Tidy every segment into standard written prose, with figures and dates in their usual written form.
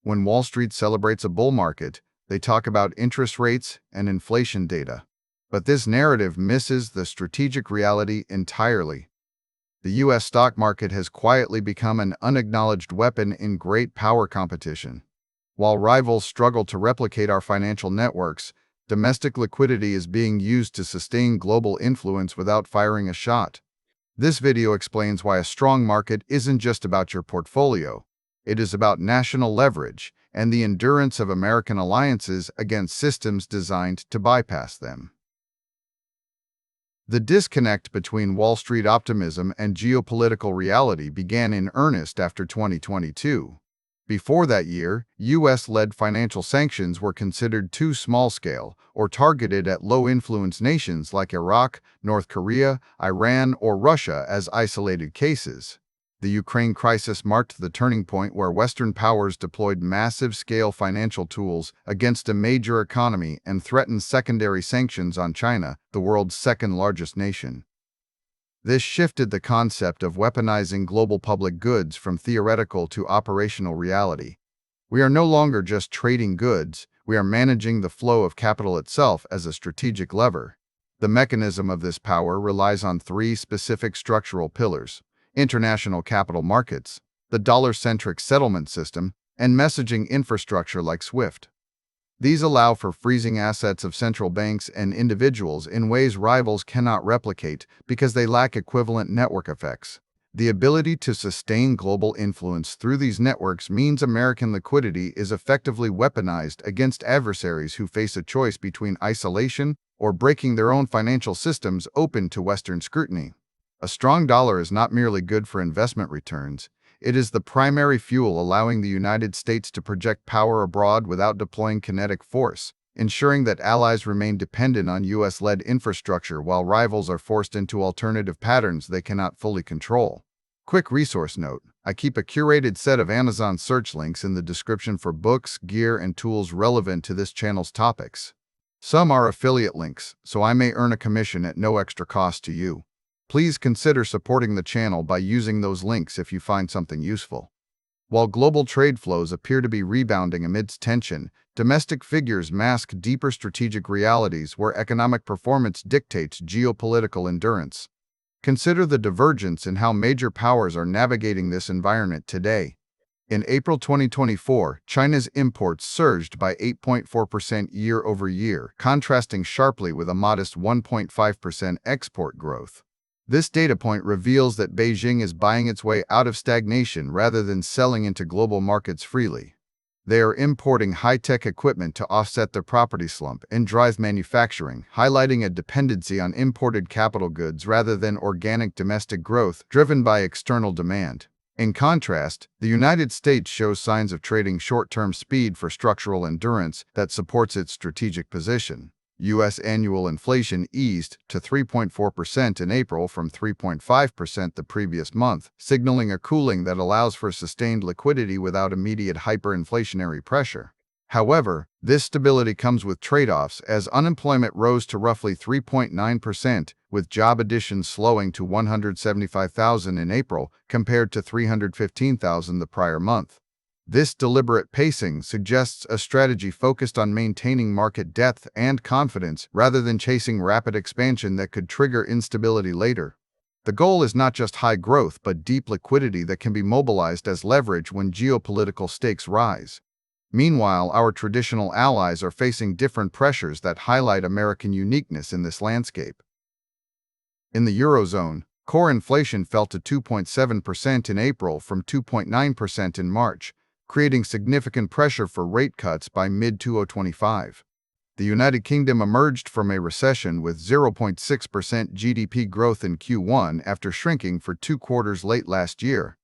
When Wall Street celebrates a bull market, they talk about interest rates and inflation data. But this narrative misses the strategic reality entirely. The U.S. stock market has quietly become an unacknowledged weapon in great power competition. While rivals struggle to replicate our financial networks, domestic liquidity is being used to sustain global influence without firing a shot. This video explains why a strong market isn't just about your portfolio. It is about national leverage and the endurance of American alliances against systems designed to bypass them. The disconnect between Wall Street optimism and geopolitical reality began in earnest after 2022. Before that year, U.S.-led financial sanctions were considered too small-scale or targeted at low-influence nations like Iraq, North Korea, Iran, or Russia as isolated cases. The Ukraine crisis marked the turning point where Western powers deployed massive-scale financial tools against a major economy and threatened secondary sanctions on China, the world's second-largest nation. This shifted the concept of weaponizing global public goods from theoretical to operational reality. We are no longer just trading goods, we are managing the flow of capital itself as a strategic lever. The mechanism of this power relies on three specific structural pillars: international capital markets, the dollar-centric settlement system, and messaging infrastructure like SWIFT. These allow for freezing assets of central banks and individuals in ways rivals cannot replicate because they lack equivalent network effects. The ability to sustain global influence through these networks means American liquidity is effectively weaponized against adversaries who face a choice between isolation or breaking their own financial systems open to Western scrutiny. A strong dollar is not merely good for investment returns. It is the primary fuel allowing the United States to project power abroad without deploying kinetic force, ensuring that allies remain dependent on U.S.-led infrastructure while rivals are forced into alternative patterns they cannot fully control. Quick resource note: I keep a curated set of Amazon search links in the description for books, gear, and tools relevant to this channel's topics. Some are affiliate links, so I may earn a commission at no extra cost to you. Please consider supporting the channel by using those links if you find something useful. While global trade flows appear to be rebounding amidst tension, domestic figures mask deeper strategic realities where economic performance dictates geopolitical endurance. Consider the divergence in how major powers are navigating this environment today. In April 2024, China's imports surged by 8.4% year-over-year, contrasting sharply with a modest 1.5% export growth. This data point reveals that Beijing is buying its way out of stagnation rather than selling into global markets freely. They are importing high-tech equipment to offset their property slump and drive manufacturing, highlighting a dependency on imported capital goods rather than organic domestic growth driven by external demand. In contrast, the United States shows signs of trading short-term speed for structural endurance that supports its strategic position. U.S. annual inflation eased to 3.4% in April from 3.5% the previous month, signaling a cooling that allows for sustained liquidity without immediate hyperinflationary pressure. However, this stability comes with trade-offs as unemployment rose to roughly 3.9%, with job additions slowing to 175,000 in April compared to 315,000 the prior month. This deliberate pacing suggests a strategy focused on maintaining market depth and confidence rather than chasing rapid expansion that could trigger instability later. The goal is not just high growth but deep liquidity that can be mobilized as leverage when geopolitical stakes rise. Meanwhile, our traditional allies are facing different pressures that highlight American uniqueness in this landscape. In the Eurozone, core inflation fell to 2.7% in April from 2.9% in March, creating significant pressure for rate cuts by mid-2025. The United Kingdom emerged from a recession with 0.6% GDP growth in Q1 after shrinking for 2 quarters late last year.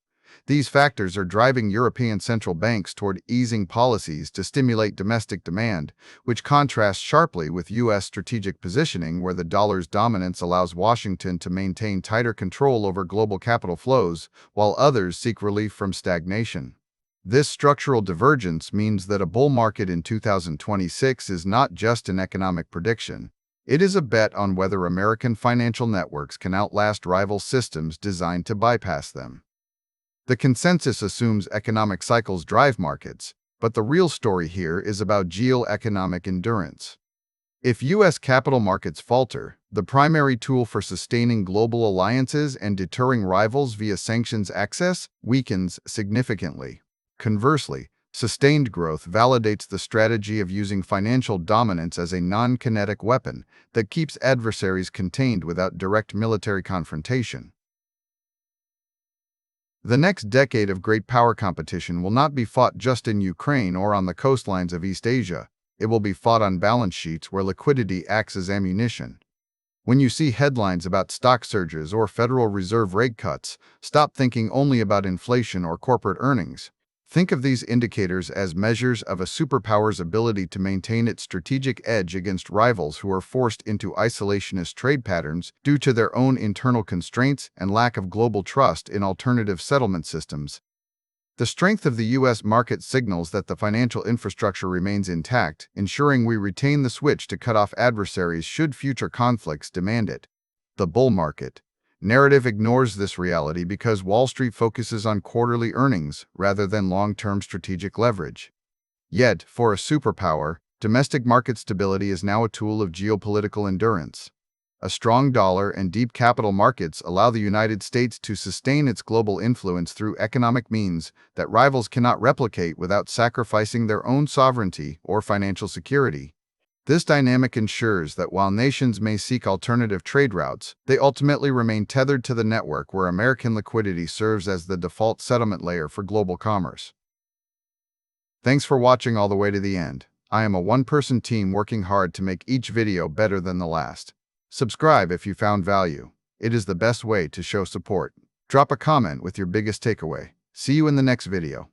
These factors are driving European central banks toward easing policies to stimulate domestic demand, which contrasts sharply with U.S. strategic positioning where the dollar's dominance allows Washington to maintain tighter control over global capital flows, while others seek relief from stagnation. This structural divergence means that a bull market in 2026 is not just an economic prediction. It is a bet on whether American financial networks can outlast rival systems designed to bypass them. The consensus assumes economic cycles drive markets, But the real story here is about geoeconomic endurance. If U.S. capital markets falter, the primary tool for sustaining global alliances and deterring rivals via sanctions access weakens significantly. Conversely, sustained growth validates the strategy of using financial dominance as a non-kinetic weapon that keeps adversaries contained without direct military confrontation. The next decade of great power competition will not be fought just in Ukraine or on the coastlines of East Asia. It will be fought on balance sheets where liquidity acts as ammunition. When you see headlines about stock surges or Federal Reserve rate cuts, stop thinking only about inflation or corporate earnings. Think of these indicators as measures of a superpower's ability to maintain its strategic edge against rivals who are forced into isolationist trade patterns due to their own internal constraints and lack of global trust in alternative settlement systems. The strength of the U.S. market signals that the financial infrastructure remains intact, ensuring we retain the switch to cut off adversaries should future conflicts demand it. The bull market narrative ignores this reality because Wall Street focuses on quarterly earnings rather than long-term strategic leverage. Yet, for a superpower, domestic market stability is now a tool of geopolitical endurance. A strong dollar and deep capital markets allow the United States to sustain its global influence through economic means that rivals cannot replicate without sacrificing their own sovereignty or financial security. This dynamic ensures that while nations may seek alternative trade routes, they ultimately remain tethered to the network where American liquidity serves as the default settlement layer for global commerce. Thanks for watching all the way to the end. I am a one-person team working hard to make each video better than the last. Subscribe if you found value. It is the best way to show support. Drop a comment with your biggest takeaway. See you in the next video.